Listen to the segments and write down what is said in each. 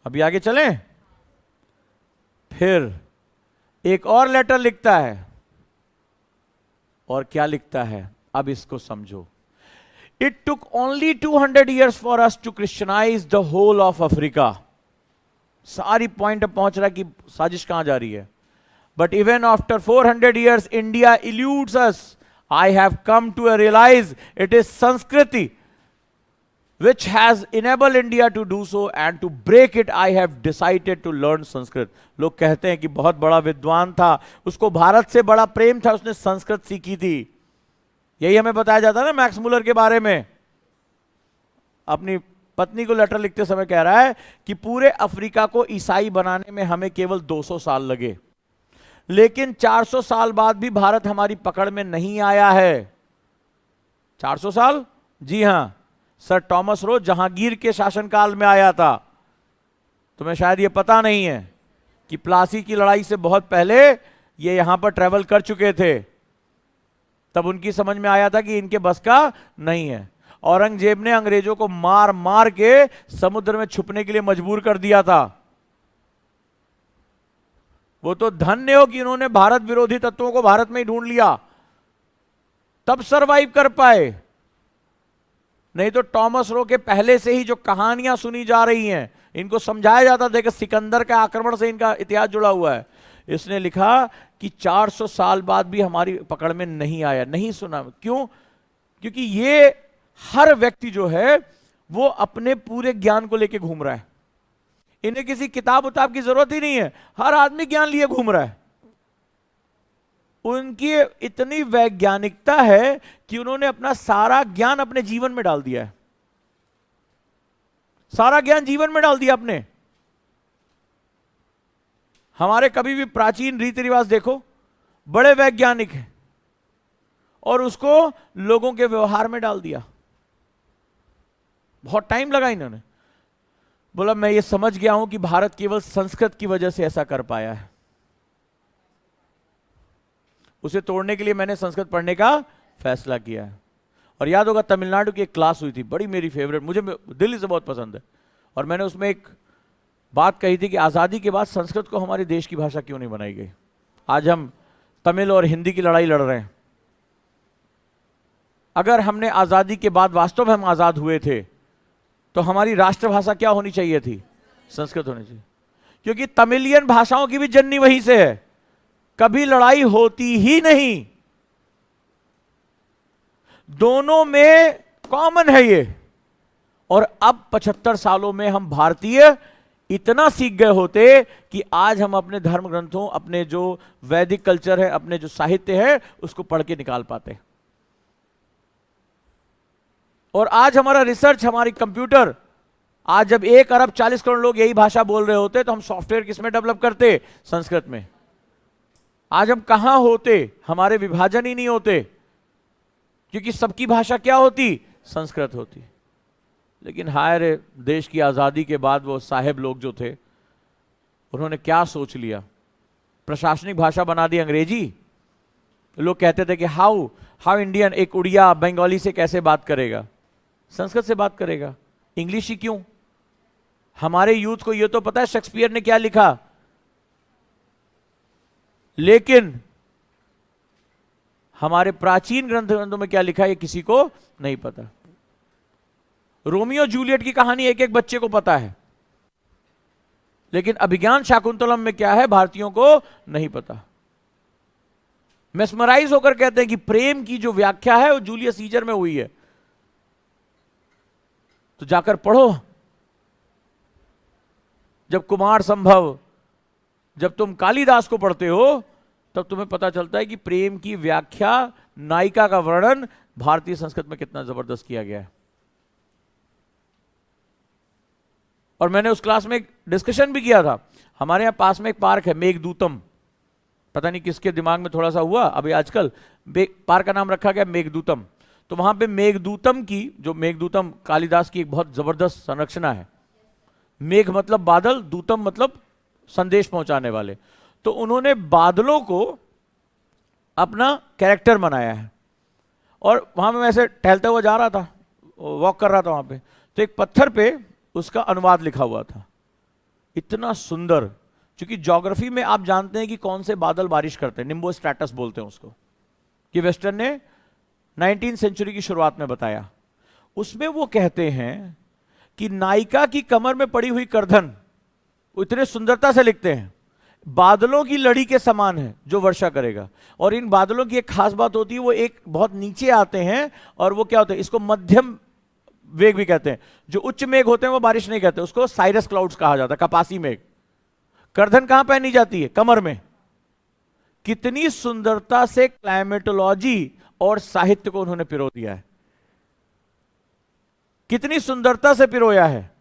अभी आगे चलें। फिर एक और लेटर लिखता है, और क्या लिखता है, अब इसको समझो। It took only 200 years for us to Christianize the whole of Africa. सारी पॉइंट पहुंच रहा है कि साजिश कहां जा रही है। But even after 400 years India eludes us. I have come to realize it is sanskriti which has enabled India to do so, and to break it I have decided to learn Sanskrit. लोग कहते हैं कि बहुत बड़ा विद्वान था, उसको भारत से बड़ा प्रेम था, उसने संस्कृत सीखी थी। यही हमें बताया जाता है ना मैक्स मुलर के बारे में। अपनी पत्नी को लेटर लिखते समय कह रहा है कि पूरे अफ्रीका को ईसाई बनाने में हमें केवल 200 साल लगे, लेकिन 400 साल बाद भी भारत हमारी पकड़ में नहीं आया है। 400 साल? जी हां, सर टॉमस रो जहांगीर के शासनकाल में आया था। तुम्हें शायद यह पता नहीं है कि प्लासी की लड़ाई से बहुत पहले ये यहां पर ट्रेवल कर चुके थे। तब उनकी समझ में आया था कि इनके बस का नहीं है। औरंगजेब ने अंग्रेजों को मार मार के समुद्र में छुपने के लिए मजबूर कर दिया था। वो तो धन्य हो कि उन्होंने भारत विरोधी तत्वों को भारत में ही ढूंढ लिया, तब सरवाइव कर पाए। नहीं तो टॉमस रो के पहले से ही जो कहानियां सुनी जा रही हैं, इनको समझाया जाता था कि सिकंदर का आक्रमण से इनका इतिहास जुड़ा हुआ है। इसने लिखा कि 400 साल बाद भी हमारी पकड़ में नहीं आया, नहीं सुना। क्यों? क्योंकि ये हर व्यक्ति जो है वो अपने पूरे ज्ञान को लेके घूम रहा है। इन्हें किसी किताब उताब की जरूरत ही नहीं है, हर आदमी ज्ञान लिए घूम रहा है। उनकी इतनी वैज्ञानिकता है कि उन्होंने अपना सारा ज्ञान अपने जीवन में डाल दिया है। सारा ज्ञान जीवन में डाल दिया अपने। हमारे कभी भी प्राचीन रीति रिवाज देखो, बड़े वैज्ञानिक हैं, और उसको लोगों के व्यवहार में डाल दिया। बहुत टाइम लगा इन्होंने। बोला मैं ये समझ गया हूं कि भारत केवल संस्कृत की वजह से ऐसा कर पाया है। उसे तोड़ने के लिए मैंने संस्कृत पढ़ने का फैसला किया है। और याद होगा तमिलनाडु की एक क्लास हुई थी, बड़ी मेरी फेवरेट, मुझे दिल्ली से बहुत पसंद है। और मैंने उसमें एक बात कही थी कि आज़ादी के बाद संस्कृत को हमारे देश की भाषा क्यों नहीं बनाई गई। आज हम तमिल और हिंदी की लड़ाई लड़ रहे हैं। अगर हमने आज़ादी के बाद वास्तव में हम आज़ाद हुए थे तो हमारी राष्ट्रभाषा क्या होनी चाहिए थी? संस्कृत होनी चाहिए। क्योंकि तमिलियन भाषाओं की भी जननी वहीं से है, कभी लड़ाई होती ही नहीं। दोनों में कॉमन है ये। और अब 75 सालों में हम भारतीय इतना सीख गए होते कि आज हम अपने धर्म ग्रंथों, अपने जो वैदिक कल्चर है, अपने जो साहित्य है, उसको पढ़ के निकाल पाते। और आज हमारा रिसर्च, हमारी कंप्यूटर, आज जब 1 अरब 40 करोड़ लोग यही भाषा बोल रहे होते तो हम सॉफ्टवेयर किसमें डेवलप करते? संस्कृत में। आज हम कहां होते? हमारे विभाजन ही नहीं होते, क्योंकि सबकी भाषा क्या होती? संस्कृत होती। लेकिन हाय रे, देश की आजादी के बाद वो साहेब लोग जो थे, उन्होंने क्या सोच लिया? प्रशासनिक भाषा बना दी अंग्रेजी। लोग कहते थे कि हाउ इंडियन, एक उड़िया बंगाली से कैसे बात करेगा? संस्कृत से बात करेगा। इंग्लिश ही क्यों? हमारे यूथ को यह तो पता है शेक्सपियर ने क्या लिखा, लेकिन हमारे प्राचीन ग्रंथों में क्या लिखा है ये किसी को नहीं पता। रोमियो जूलियट की कहानी एक एक बच्चे को पता है, लेकिन अभिज्ञान शाकुंतलम में क्या है भारतीयों को नहीं पता। मेस्मराइज होकर कहते हैं कि प्रेम की जो व्याख्या है वो जूलियस सीजर में हुई है। तो जाकर पढ़ो। जब कुमार संभव, जब तुम कालिदास को पढ़ते हो, तब तुम्हें पता चलता है कि प्रेम की व्याख्या, नायिका का वर्णन भारतीय संस्कृत में कितना जबरदस्त किया गया है। और मैंने उस क्लास में एक डिस्कशन भी किया था। हमारे यहां पास में एक पार्क है मेघदूतम, पता नहीं किसके दिमाग में थोड़ा सा हुआ, अभी आजकल पार्क का नाम रखा गया मेघदूतम। तो वहां पे मेघदूतम की, जो मेघदूतम कालिदास की एक बहुत जबरदस्त संरचना है। मेघ मतलब बादल, दूतम मतलब संदेश पहुंचाने वाले। तो उन्होंने बादलों को अपना कैरेक्टर बनाया है। और वहां मैं ऐसे टहलता हुआ जा रहा था, वॉक कर रहा था वहां पे, तो एक पत्थर पे उसका अनुवाद लिखा हुआ था। इतना सुंदर, क्योंकि ज्योग्राफी में आप जानते हैं कि कौन से बादल बारिश करते हैं, निम्बो स्ट्रैटस बोलते हैं उसको, कि वेस्टर्न ने 19वीं सेंचुरी की शुरुआत में बताया। उसमें वो कहते हैं कि नायिका की कमर में पड़ी हुई करधन, वो इतने सुंदरता से लिखते हैं, बादलों की लड़ी के समान है जो वर्षा करेगा। और इन बादलों की एक खास बात होती है, वो एक बहुत नीचे आते हैं और वो क्या होते हैं, इसको मध्यम वेग भी कहते हैं। जो उच्च मेघ होते हैं वो बारिश नहीं कहते, उसको साइरस क्लाउड्स कहा जाता है, कपासी मेघ। करधन कहां पहनी जाती है, कमर में। कितनी सुंदरता से क्लाइमेटोलॉजी और साहित्य को उन्होंने पिरो दिया है, कितनी सुंदरता से पिरोया है।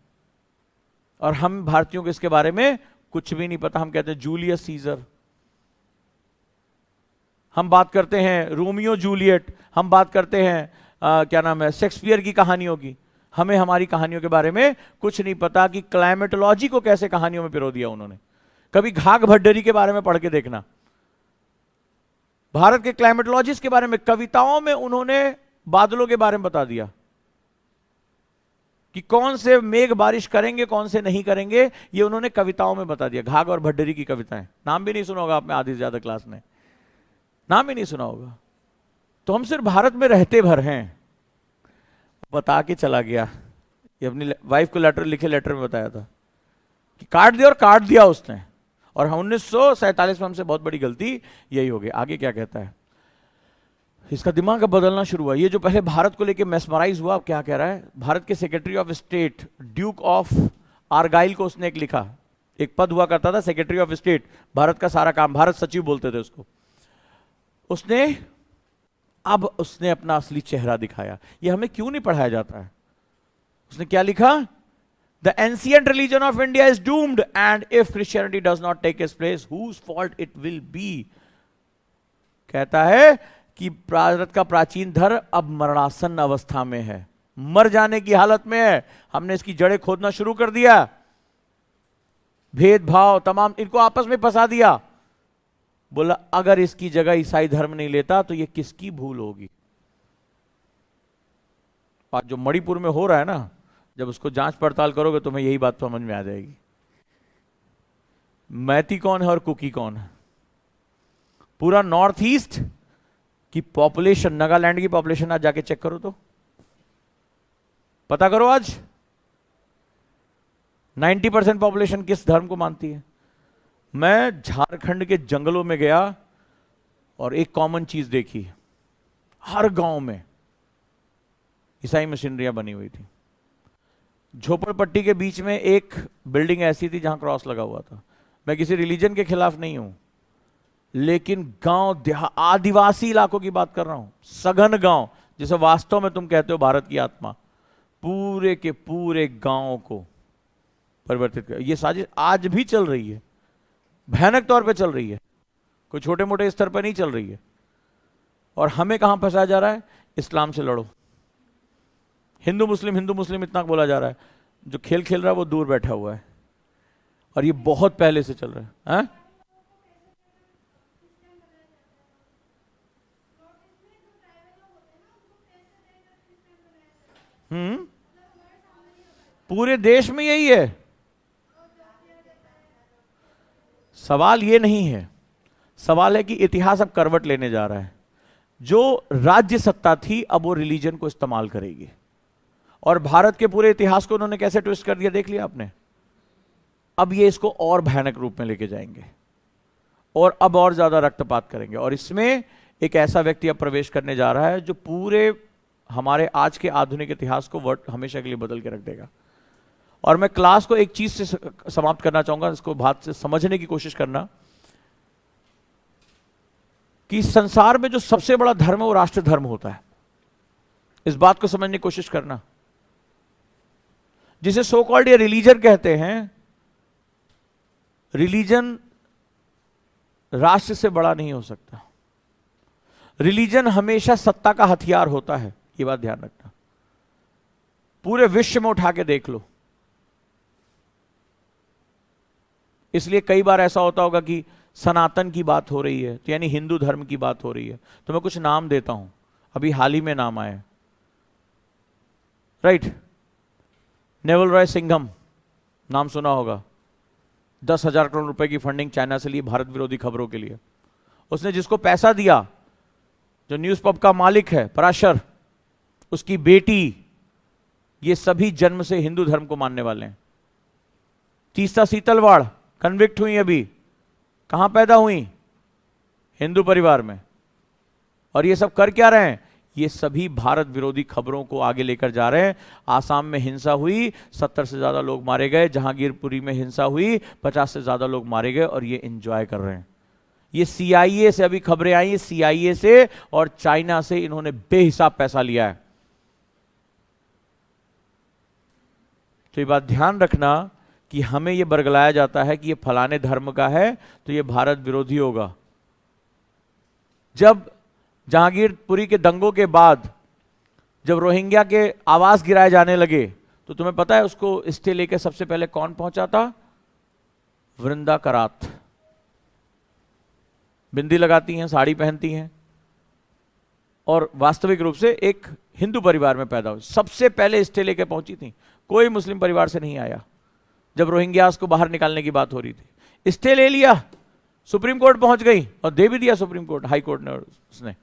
और हम भारतीयों को इसके बारे में कुछ भी नहीं पता। हम कहते हैं जूलियस सीजर, हम बात करते हैं रोमियो जूलियट, हम बात करते हैं क्या नाम है, शेक्सपियर की कहानियों की। हमें हमारी कहानियों के बारे में कुछ नहीं पता कि क्लाइमेटोलॉजी को कैसे कहानियों में पिरो दिया उन्होंने। कभी घाघ भड्डरी के बारे में पढ़ के देखना, भारत के क्लाइमेटोलॉजिस्ट के बारे में कविताओं में उन्होंने बादलों के बारे में बता दिया कि कौन से मेघ बारिश करेंगे कौन से नहीं करेंगे, ये उन्होंने कविताओं में बता दिया। घाघ और भड्डरी की कविताएं, नाम भी नहीं सुना होगा आपने आधी से ज्यादा क्लास में, नाम ही नहीं सुना होगा। तो हम सिर्फ भारत में रहते भर हैं। बता के चला गया, ये अपनी वाइफ को लेटर लिखे, लेटर में बताया था कि काट दिया, और काट दिया उसने। और 1947 में हमसे बहुत बड़ी गलती यही हो गई। आगे क्या कहता है, इसका दिमाग अब बदलना शुरू हुआ। ये जो पहले भारत को लेके मेस्मराइज हुआ, अब क्या कह रहा है, भारत के secretary of state Duke of Argyll को उसने एक लिखा, एक पद हुआ करता था सेक्रेटरी ऑफ स्टेट, भारत का सारा काम, भारत सचिव बोलते थे उसको। उसने अपना असली चेहरा दिखाया। ये हमें क्यों नहीं पढ़ाया जाता है। उसने क्या लिखा, the ancient religion of India is doomed and if Christianity does not take its place whose fault it will be. कहता है कि भारत का प्राचीन धर्म अब मरणासन्न अवस्था में है, मर जाने की हालत में है। हमने इसकी जड़ें खोदना शुरू कर दिया, भेदभाव तमाम इनको आपस में फंसा दिया। बोला अगर इसकी जगह ईसाई धर्म नहीं लेता तो ये किसकी भूल होगी। आज जो मणिपुर में हो रहा है ना, जब उसको जांच पड़ताल करोगे तुम्हें यही बात समझ में आ जाएगी, मैती कौन है और कुकी कौन है। पूरा नॉर्थ ईस्ट की पॉपुलेशन, नागालैंड की पॉपुलेशन आज जाके चेक करो तो पता करो, आज 90% पॉपुलेशन किस धर्म को मानती है। मैं झारखंड के जंगलों में गया और एक कॉमन चीज देखी, हर गांव में ईसाई मशीनरियां बनी हुई थी। झोपड़पट्टी के बीच में एक बिल्डिंग ऐसी थी जहां क्रॉस लगा हुआ था। मैं किसी रिलीजन के खिलाफ नहीं हूं, लेकिन गांव आदिवासी इलाकों की बात कर रहा हूं, सघन गांव, जिसे वास्तव में तुम कहते हो भारत की आत्मा, पूरे के पूरे गांव को परिवर्तित कर। ये साजिश आज भी चल रही है, भयानक तौर पे चल रही है, कोई छोटे मोटे स्तर पर नहीं चल रही है। और हमें कहां फंसाया जा रहा है, इस्लाम से लड़ो, हिंदू मुस्लिम इतना बोला जा रहा है। जो खेल खेल रहा है वो दूर बैठा हुआ है, और ये बहुत पहले से चल रहा है। पूरे देश में यही है। सवाल ये नहीं है, सवाल है कि इतिहास अब करवट लेने जा रहा है। जो राज्य सत्ता थी अब वो रिलीजन को इस्तेमाल करेगी, और भारत के पूरे इतिहास को उन्होंने कैसे ट्विस्ट कर दिया देख लिया आपने। अब ये इसको और भयानक रूप में लेके जाएंगे और अब और ज्यादा रक्तपात करेंगे। और इसमें एक ऐसा व्यक्ति अब प्रवेश करने जा रहा है जो पूरे हमारे आज के आधुनिक इतिहास को वर्ड हमेशा के लिए बदल के रख देगा। और मैं क्लास को एक चीज से समाप्त करना चाहूंगा, इसको बात से समझने की कोशिश करना कि संसार में जो सबसे बड़ा धर्म है वो राष्ट्र धर्म होता है। इस बात को समझने की कोशिश करना। जिसे सो कॉल्ड ये रिलीजन कहते हैं, रिलीजन राष्ट्र से बड़ा नहीं हो सकता। रिलीजन हमेशा सत्ता का हथियार होता है, ये बात ध्यान रखना। पूरे विश्व में उठा के देख लो। इसलिए कई बार ऐसा होता होगा कि सनातन की बात हो रही है तो यानी हिंदू धर्म की बात हो रही है, तो मैं कुछ नाम देता हूं, अभी हाल ही में नाम आए, राइट। नेवल रॉय सिंघम नाम सुना होगा, 10,000 करोड़ रुपए की फंडिंग चाइना से ली भारत विरोधी खबरों के लिए। उसने जिसको पैसा दिया, जो न्यूज पब का मालिक है पराशर, उसकी बेटी, ये सभी जन्म से हिंदू धर्म को मानने वाले हैं। तीस्ता सीतलवाड़ कन्विक्ट हुई, अभी कहां पैदा हुई? हिंदू परिवार में। और ये सब कर क्या रहे हैं? ये सभी भारत विरोधी खबरों को आगे लेकर जा रहे हैं। आसाम में हिंसा हुई, 70 से ज्यादा लोग मारे गए। जहांगीरपुरी में हिंसा हुई, 50 से ज्यादा लोग मारे गए, और ये एंजॉय कर रहे हैं। ये CIA से अभी खबरें आई, CIA से और चाइना से इन्होंने बेहिसाब पैसा लिया है। तो ये बात ध्यान रखना कि हमें यह बरगलाया जाता है कि ये फलाने धर्म का है तो ये भारत विरोधी होगा। जब जहांगीरपुरी के दंगों के बाद जब रोहिंग्या के आवास गिराए जाने लगे, तो तुम्हें पता है उसको स्टे लेके सबसे पहले कौन पहुंचा था? वृंदा करात। बिंदी लगाती हैं, साड़ी पहनती हैं, और वास्तविक रूप से एक हिंदू परिवार में पैदा हुई। सबसे पहले स्टे लेके पहुंची थी, कोई मुस्लिम परिवार से नहीं आया। जब रोहिंग्यास को बाहर निकालने की बात हो रही थी, स्टे ले लिया, सुप्रीम कोर्ट पहुंच गई और दे भी दिया सुप्रीम कोर्ट, हाई कोर्ट ने, उसने।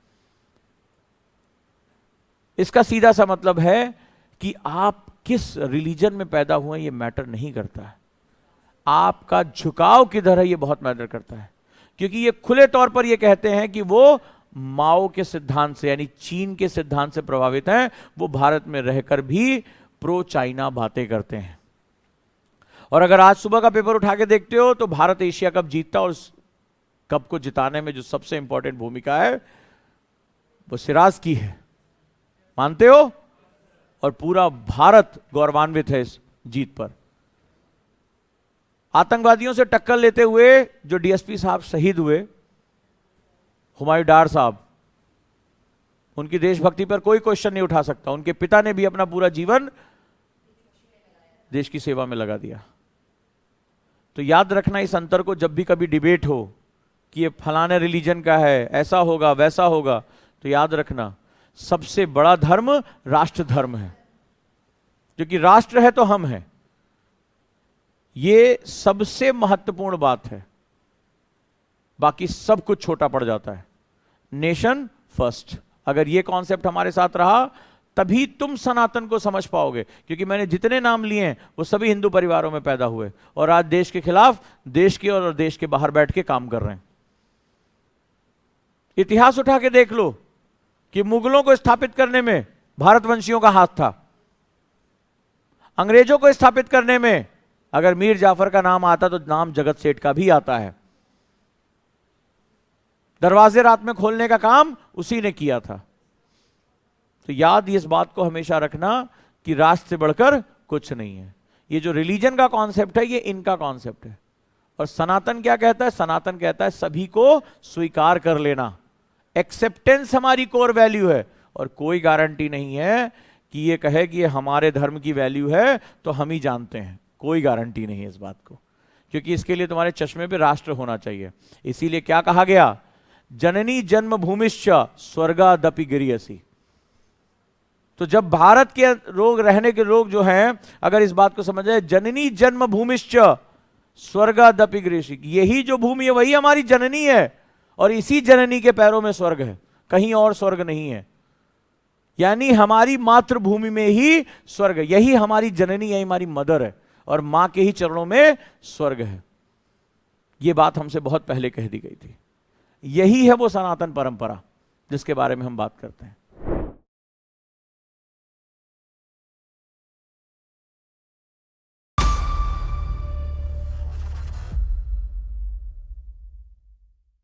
इसका सीधा सा मतलब है कि आप किस रिलीजन में पैदा हुए ये मैटर नहीं करता है, आपका झुकाव किधर है ये बहुत मैटर करता है। क्योंकि ये खुले तौर पर ये कहते हैं कि वो माओ के सिद्धांत से, यानी चीन के सिद्धांत से प्रभावित हैं। वो भारत में रहकर भी प्रो चाइना बातें करते हैं। और अगर आज सुबह का पेपर उठा के देखते हो तो भारत एशिया कप जीतता, और उस कप को जिताने में जो सबसे इंपॉर्टेंट भूमिका है वो सिराज की है, मानते हो? और पूरा भारत गौरवान्वित है इस जीत पर। आतंकवादियों से टक्कर लेते हुए जो DSP साहब शहीद हुए, हुमायूं डार साहब, उनकी देशभक्ति पर कोई क्वेश्चन नहीं उठा सकता। उनके पिता ने भी अपना पूरा जीवन देश की सेवा में लगा दिया। तो याद रखना इस अंतर को, जब भी कभी डिबेट हो कि ये फलाने रिलीजन का है, ऐसा होगा वैसा होगा, तो याद रखना सबसे बड़ा धर्म राष्ट्र धर्म है, क्योंकि राष्ट्र है तो हम हैं। ये सबसे महत्वपूर्ण बात है, बाकी सब कुछ छोटा पड़ जाता है। नेशन फर्स्ट, अगर ये कॉन्सेप्ट हमारे साथ रहा तभी तुम सनातन को समझ पाओगे। क्योंकि मैंने जितने नाम लिए हैं वो सभी हिंदू परिवारों में पैदा हुए, और आज देश के खिलाफ, देश के और देश के बाहर बैठ के काम कर रहे हैं। इतिहास उठा के देख लो कि मुगलों को स्थापित करने में भारतवंशियों का हाथ था। अंग्रेजों को स्थापित करने में अगर मीर जाफर का नाम आता तो नाम जगत सेठ का भी आता है। दरवाजे रात में खोलने का काम उसी ने किया था। तो याद इस बात को हमेशा रखना कि राष्ट्र से बढ़कर कुछ नहीं है। ये जो रिलीजन का कॉन्सेप्ट है ये इनका कॉन्सेप्ट है। और सनातन क्या कहता है? सनातन कहता है सभी को स्वीकार कर लेना। एक्सेप्टेंस हमारी कोर वैल्यू है, और कोई गारंटी नहीं है कि ये कहे कि ये हमारे धर्म की वैल्यू है तो हम ही जानते हैं। कोई गारंटी नहीं है इस बात को, क्योंकि इसके लिए तुम्हारे चश्मे पे राष्ट्र होना चाहिए। इसीलिए क्या कहा गया? जननी जन्मभूमिश्च स्वर्गादपि गिरियसी। तो जब भारत के लोग, रहने के लोग जो हैं, अगर इस बात को समझ जाए, जननी जन्मभूमिश्च स्वर्गादपि गिरियसी, यही जो भूमि है वही हमारी जननी है, और इसी जननी के पैरों में स्वर्ग है, कहीं और स्वर्ग नहीं है। यानी हमारी मातृभूमि में ही स्वर्ग है, यही हमारी जननी है, हमारी मदर है, और मां के ही चरणों में स्वर्ग है। यह बात हमसे बहुत पहले कह दी गई थी। यही है वो सनातन परंपरा जिसके बारे में हम बात करते हैं।